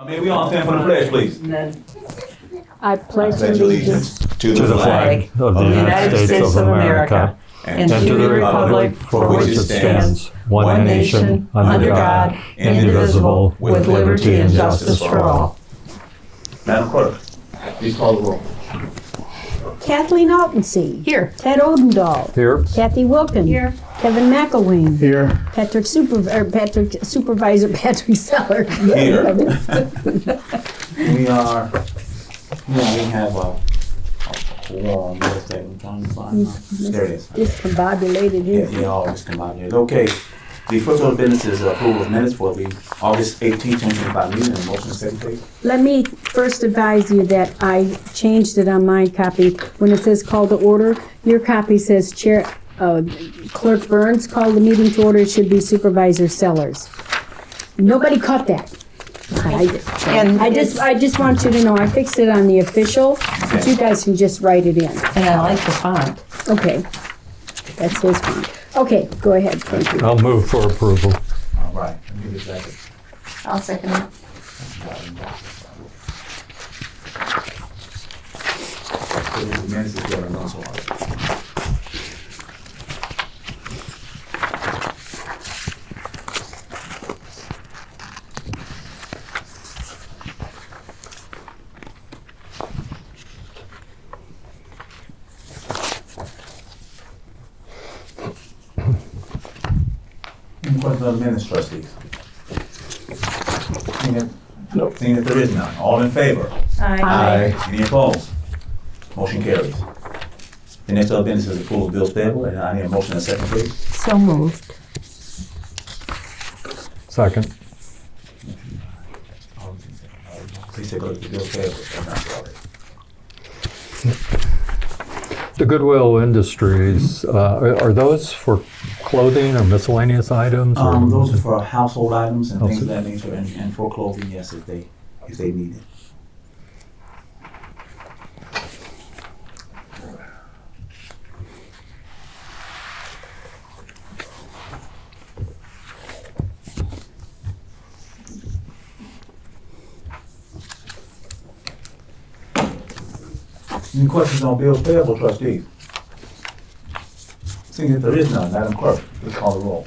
May we all stand for the pledge, please? I pledge allegiance to the flag of the United States of America and to the republic for which it stands, one nation, under God, indivisible, with liberty and justice for all. Madam Clerk, please call the roll. Kathleen Altensee. Here. Ted Odendahl. Here. Kathy Wilkin. Here. Kevin McElwain. Here. Supervisor Patrick Seller. Here. We have a quorum. I'm trying to find there it is. Discombobulated. Yeah, all discombobulated. Okay. The first order of business is approval of minutes for the August 18, 2025 meeting. And motion second, please. Let me first advise you that I changed it on my copy. When it says call to order, your copy says Clerk Burns called the meeting to order. It should be Supervisor Sellers. Nobody caught that. I just want you to know I fixed it on the official, but you guys can just write it in. And I like the font. Okay, that's his font. Okay, go ahead. Thank you. I'll move for approval. All right. Let me give it a second. I'll second it. The minutes is good. I'm also on it. Any questions on the minutes, trustees? Seeing that there is none. All in favor? Aye. Any opposed? Motion carries. The next order of business is approval of bills payable, and I need a motion and a second, please. So moved. Second. Please take a look at the bills payable. I'm not sorry. The Goodwill Industries, are those for clothing or miscellaneous items? Or Those are for household items and things of that nature, and for clothing, yes, if they need it. Any questions on bills payable, trustees? Seeing that there is none, Madam Clerk, please call the roll.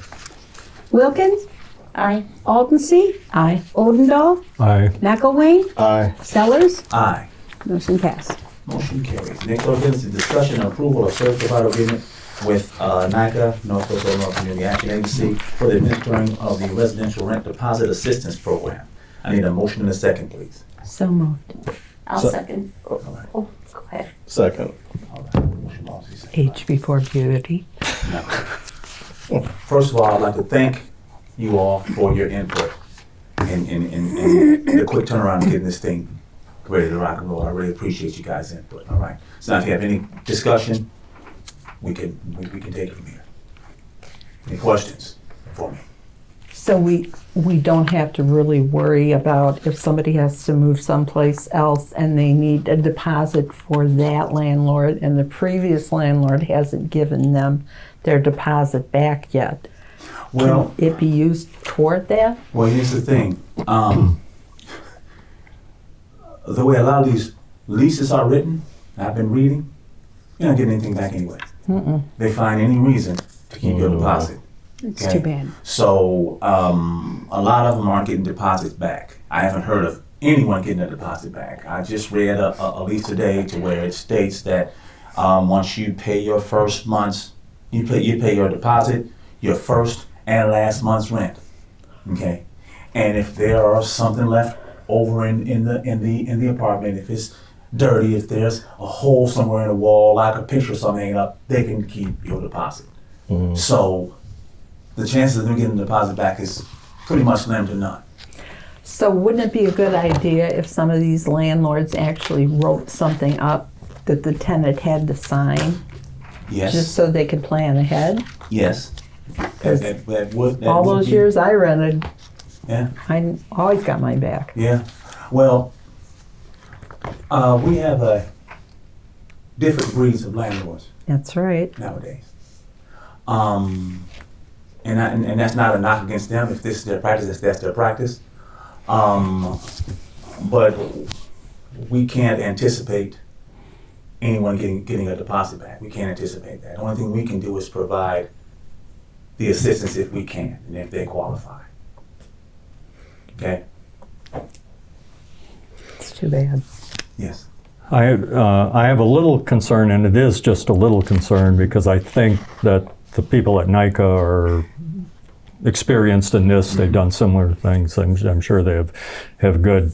Wilkins, Aye. Altensee, Aye. Odendahl, Aye. McElwain, Aye. Sellers. Aye. Motion passed. Motion carries. Next order of business is discussion and approval of service provider agreement with NICA, Northwest Illinois Community Action Agency, for the administering of the residential rent deposit assistance program. I need a motion and a second, please. So moved. I'll So- second. All right. Oh, go ahead. Second. All right. Motion policy second. Age before beauty. No. First of all, I'd like to thank you all for your input and the quick turnaround in getting this thing ready to rock and roll. I really appreciate you guys' input. All right. So now if you have any discussion, we can take it from here. Any questions for me? So we don't have to really worry about if somebody has to move someplace else and they need a deposit for that landlord and the previous landlord hasn't given them their deposit back yet. Well, Can it be used toward that? Well, here's the thing. The way a lot of these leases are written, I've been reading, you're not getting anything back anyway. They find any reason to keep your deposit. It's Okay. too bad. So a lot of them aren't getting deposits back. I haven't heard of anyone getting a deposit back. I just read a lease today to where it states that once you pay your first month's, you pay your deposit, your first and last month's rent. Okay, and if there are something left over in the apartment, if it's dirty, if there's a hole somewhere in the wall, like a picture or something hanging up, they can keep your deposit. So the chances of them getting the deposit back is pretty much slim to none. So wouldn't it be a good idea if some of these landlords actually wrote something up that the tenant had to sign, Yes. just so they could plan ahead? Yes. That would All those be- years I rented, Yeah. I always got mine back. Yeah. Well, we have different breeds of landlords That's right. nowadays. And that's not a knock against them. If this is their practice, that's their practice. But we can't anticipate anyone getting a deposit back. We can't anticipate that. The only thing we can do is provide the assistance if we can and if they qualify. Okay? It's too bad. Yes. I have a little concern, and it is just a little concern, because I think that the people at NICA are experienced in this. They've done similar things. I'm sure they have good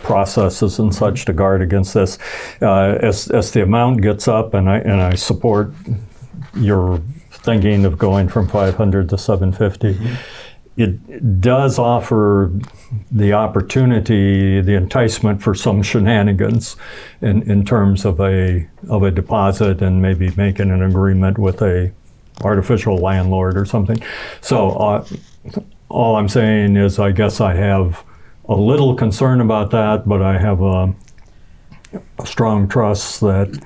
processes and such to guard against this. As the amount gets up, and I support your thinking of going from 500 to 750. It does offer the opportunity, the enticement for some shenanigans in terms of a deposit and maybe making an agreement with a artificial landlord or something. So all I'm saying is I guess I have a little concern about that, but I have a strong trust that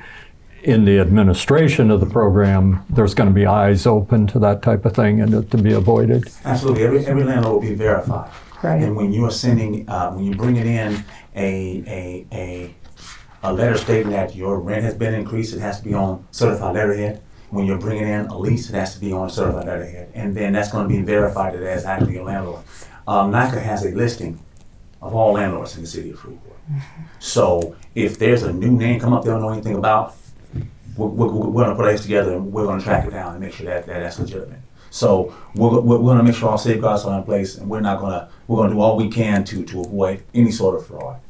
in the administration of the program, there's going to be eyes open to that type of thing and to be avoided. Absolutely. Every landlord will be verified. Right. And when you are sending, when you're bringing in a letter stating that your rent has been increased, it has to be on certified letterhead. When you're bringing in a lease, it has to be on certified letterhead. And then that's going to be verified that as actually your landlord. NICA has a listing of all landlords in the city of Freeport. So if there's a new name come up they don't know anything about, we're going to put this together and we're going to track it down and make sure that that's legitimate. So we're going to make sure all safeguards are in place, and we're going to do all we can to avoid any sort of fraud.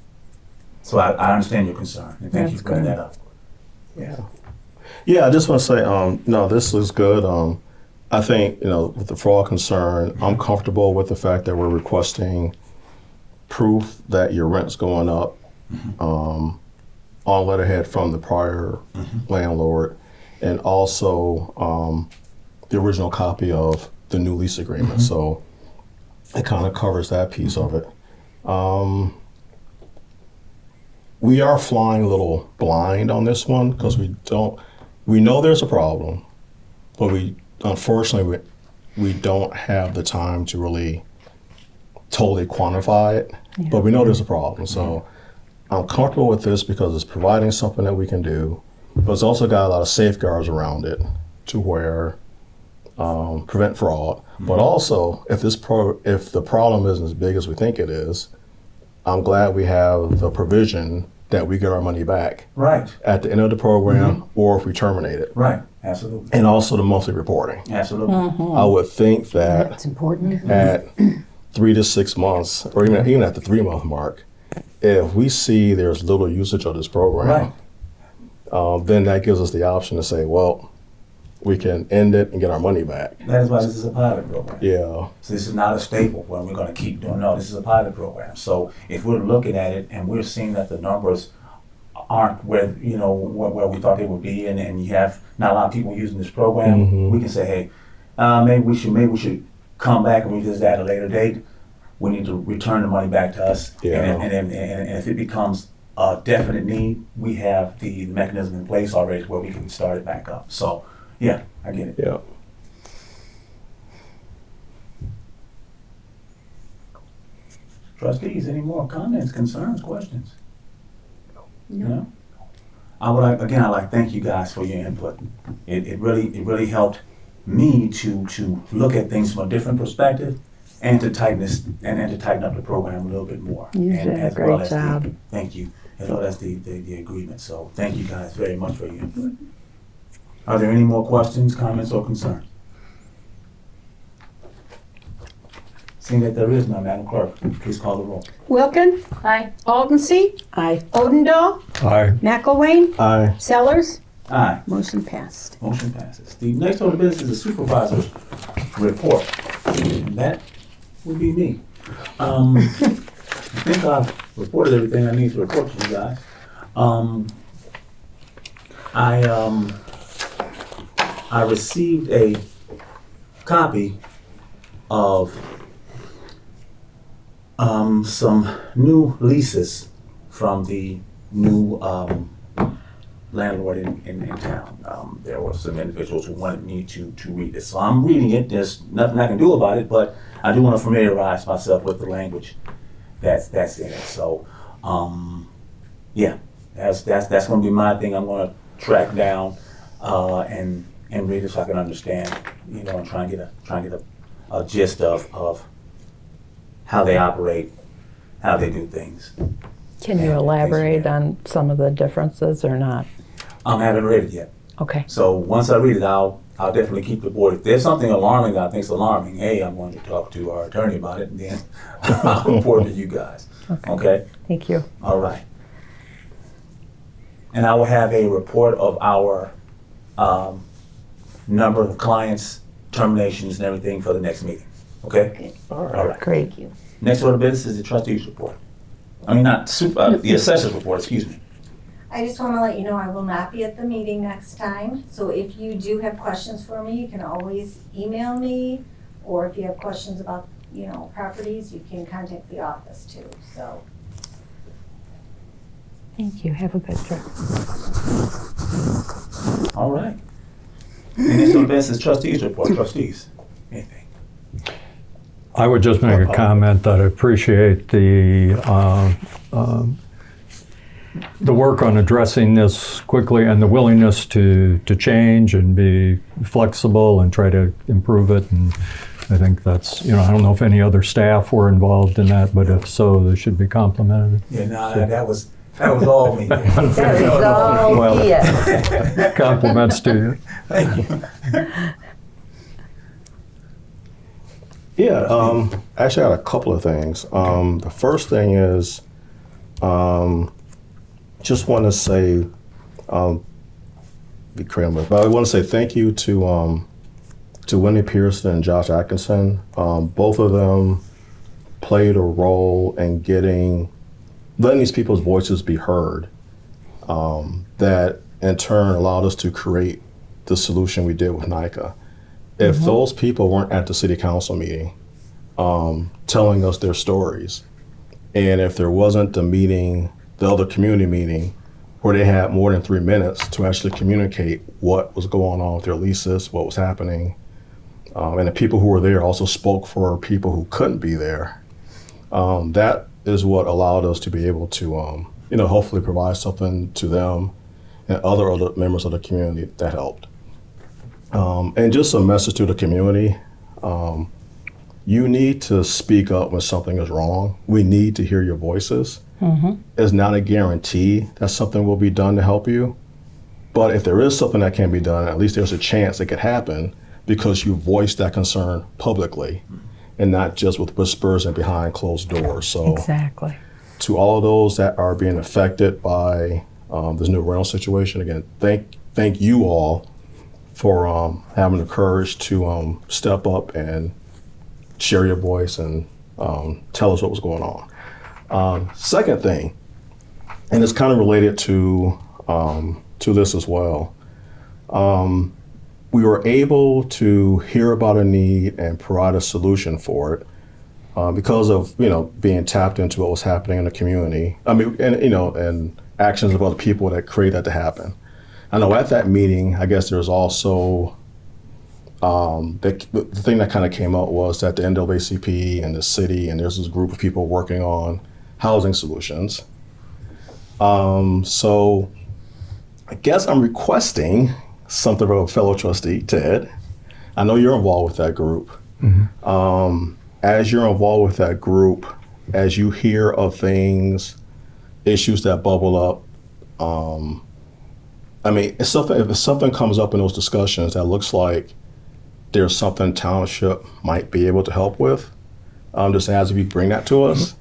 So I understand your concern, and thank you for bringing that up. Yeah, I just want to say, no, this is good. I think, with the fraud concern, I'm comfortable with the fact that we're requesting proof that your rent's going up on letterhead from the prior landlord, and also the original copy of the new lease agreement. So it kind of covers that piece of it. We are flying a little blind on this one because we know there's a problem, but unfortunately we don't have the time to really totally quantify it, but we know there's a problem. So I'm comfortable with this because it's providing something that we can do, but it's also got a lot of safeguards around it to where prevent fraud. But also, if the problem isn't as big as we think it is, I'm glad we have the provision that we get our money back at the end of the program or if we terminate it. Right, absolutely. And also the monthly reporting. Absolutely. I would think that That's important. at 3 to 6 months, or even at the 3-month mark, if we see there's little usage of this program, then that gives us the option to say, well, we can end it and get our money back. That is why this is a pilot program. Yeah. So this is not a staple where we're going to keep doing. No, this is a pilot program. So if we're looking at it and we're seeing that the numbers aren't where where we thought they would be, and you have not a lot of people using this program, we can say, hey, maybe we should come back and revisit that at a later date. We need to return the money back to us, and if it becomes a definite need, we have the mechanism in place already where we can start it back up. So, yeah, I get it. Yeah. Trustees, any more comments, concerns, questions? No. I'd like to thank you guys for your input. It really helped me to look at things from a different perspective and to tighten up the program a little bit more. You did a great job. Thank you. As well as the agreement. So thank you guys very much for your input. Are there any more questions, comments, or concerns? Seeing that there is none, Madam Clerk, please call the roll. Wilkin? Aye. Aldense? Aye. Odendahl? Aye. McElwain? Aye. Sellers? Aye. Motion passed. Motion passes. The next order of business is the supervisor's report. And that would be me. I think I've reported everything I need to report to you guys. I received a copy of some new leases from the new landlord in town. There were some individuals who wanted me to read this. So I'm reading it. There's nothing I can do about it, but I do want to familiarize myself with the language that's in it. So, yeah, that's going to be my thing. I'm going to track down and read it so I can understand, and try and get a gist of how they operate, how they do things. Can you elaborate on some of the differences or not? I haven't read it yet. Okay. So once I read it, I'll definitely keep the board. If there's something alarming that I think is alarming, hey, I'm going to talk to our attorney about it, and then I'll report to you guys. Okay? Thank you. All right. And I will have a report of our number of clients, terminations, and everything for the next meeting. Okay? All right. All right. Great. Thank you. Next order of business is the trustees report. I mean, not the assessors report, excuse me. I just want to let you know I will not be at the meeting next time. So if you do have questions for me, you can always email me. Or if you have questions about, properties, you can contact the office too. So. Thank you. Have a good trip. All right. And next order of business is trustees report. Trustees, anything? I would just make a comment that I appreciate the work on addressing this quickly and the willingness to change and be flexible and try to improve it. And I think that's, I don't know if any other staff were involved in that, but if so, they should be complimented. Yeah, no, that was all me. That is all Well, yes. Compliments to you. Thank you. Yeah, actually I had a couple of things. The first thing is, just want to say, but I want to say thank you to Wendy Pearson and Josh Atkinson. Both of them played a role in letting these people's voices be heard. That in turn allowed us to create the solution we did with NICA. If those people weren't at the city council meeting telling us their stories, and if there wasn't the other community meeting, where they had more than 3 minutes to actually communicate what was going on with their leases, what was happening, and the people who were there also spoke for people who couldn't be there, that is what allowed us to be able to, hopefully provide something to them and other members of the community that helped. And just a message to the community, you need to speak up when something is wrong. We need to hear your voices. It's not a guarantee that something will be done to help you, but if there is something that can be done, at least there's a chance it could happen because you voiced that concern publicly and not just with whispers and behind closed doors. So Exactly. to all of those that are being affected by this new rental situation, again, thank you all for having the courage to step up and share your voice and tell us what was going on. Second thing, and it's kind of related to this as well, we were able to hear about a need and provide a solution for it because of being tapped into what was happening in the community. I mean, and actions of other people that create that to happen. I know at that meeting, I guess there's also the thing that kind of came out was that the NAACP and the city, and there's this group of people working on housing solutions. So I guess I'm requesting something from a fellow trustee, Ted. I know you're involved with that group. As you're involved with that group, as you hear of things, issues that bubble up, I mean, if something comes up in those discussions that looks like there's something township might be able to help with, just as if you bring that to us.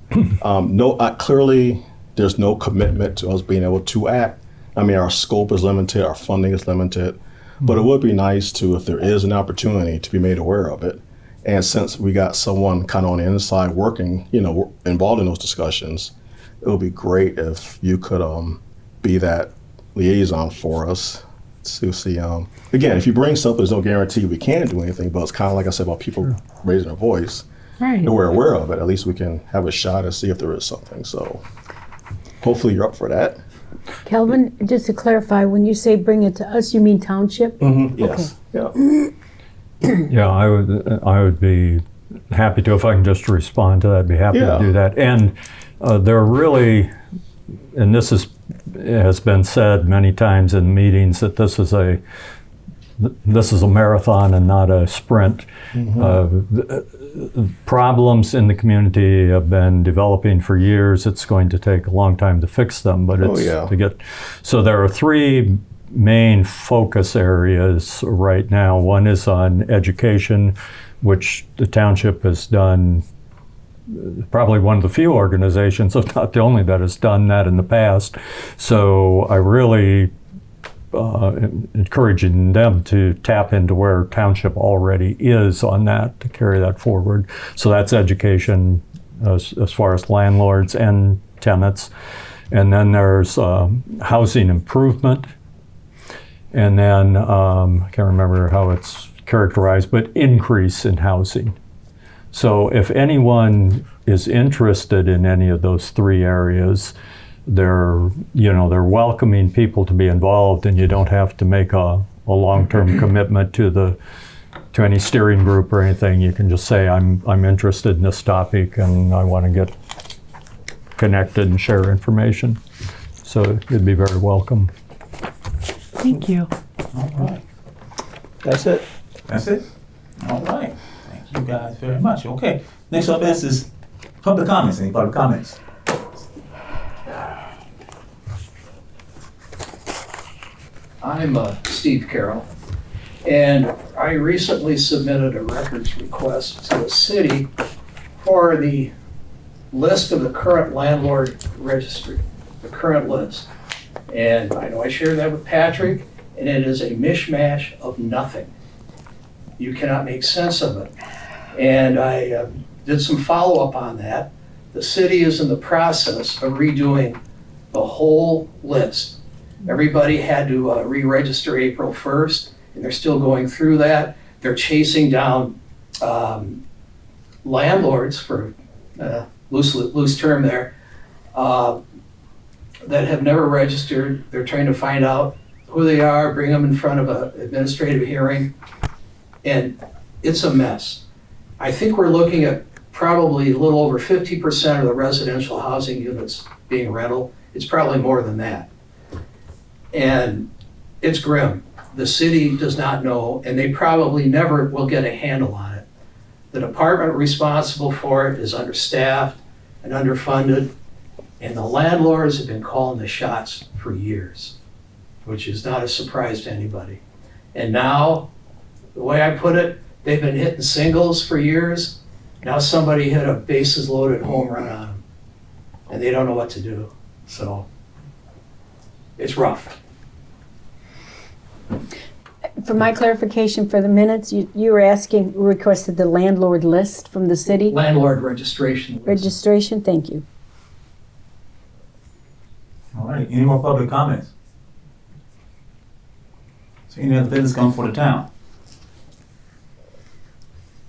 Clearly, there's no commitment to us being able to act. I mean, our scope is limited, our funding is limited, but it would be nice to, if there is an opportunity, to be made aware of it. And since we got someone kind of on the inside working, involved in those discussions, it would be great if you could be that liaison for us to see. Again, if you bring something, there's no guarantee we can do anything, but it's kind of like I said about people raising their voice. Right. And we're aware of it. At least we can have a shot and see if there is something. So hopefully you're up for that. Kelvin, just to clarify, when you say bring it to us, you mean township? Yes. Yeah. Yeah, I would be happy to. If I can just respond to that, I'd be happy Yeah. to do that. And there are really, and this has been said many times in meetings, that this is a marathon and not a sprint. Problems in the community have been developing for years. It's going to take a long time to fix them, but it's to get. So there are three main focus areas right now. One is on education, which the township has done. Probably one of the few organizations, if not the only, that has done that in the past. So I really encouraging them to tap into where township already is on that, to carry that forward. So that's education as far as landlords and tenants. And then there's housing improvement. And then I can't remember how it's characterized, but increase in housing. So if anyone is interested in any of those three areas, they're welcoming people to be involved, and you don't have to make a long-term commitment to any steering group or anything. You can just say, I'm interested in this topic and I want to get connected and share information. So it'd be very welcome. Thank you. All right. That's it. That's it? All right. Thank you guys very much. Okay. Next up is public comments. Any public comments? I'm Steve Carroll, and I recently submitted a records request to the city for the list of the current landlord registry, the current list. And I know I shared that with Patrick, and it is a mishmash of nothing. You cannot make sense of it. And I did some follow-up on that. The city is in the process of redoing the whole list. Everybody had to re-register April 1st, and they're still going through that. They're chasing down landlords, for loose term there, that have never registered. They're trying to find out who they are, bring them in front of an administrative hearing, and it's a mess. I think we're looking at probably a little over 50% of the residential housing units being rental. It's probably more than that. And it's grim. The city does not know, and they probably never will get a handle on it. The department responsible for it is understaffed and underfunded, and the landlords have been calling the shots for years, which is not a surprise to anybody. And now, the way I put it, they've been hitting singles for years. Now somebody hit a bases loaded home run on them, and they don't know what to do. So it's rough. For my clarification for the minutes, you requested the landlord list from the city? Landlord registration list. Registration, thank you. All right. Any more public comments? So any other business come for the town?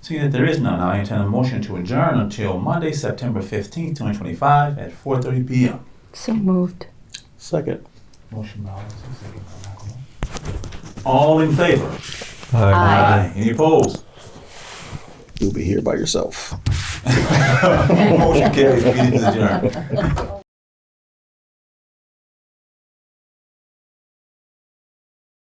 Seeing that there is none, I entertain a motion to adjourn until Monday, September 15th, 2025 at 4:30 p.m. So moved. Second. Motion by Allison, second by Michael. All in favor? Aye. Any opposed? You'll be here by yourself. Motion carries. Meeting is adjourned.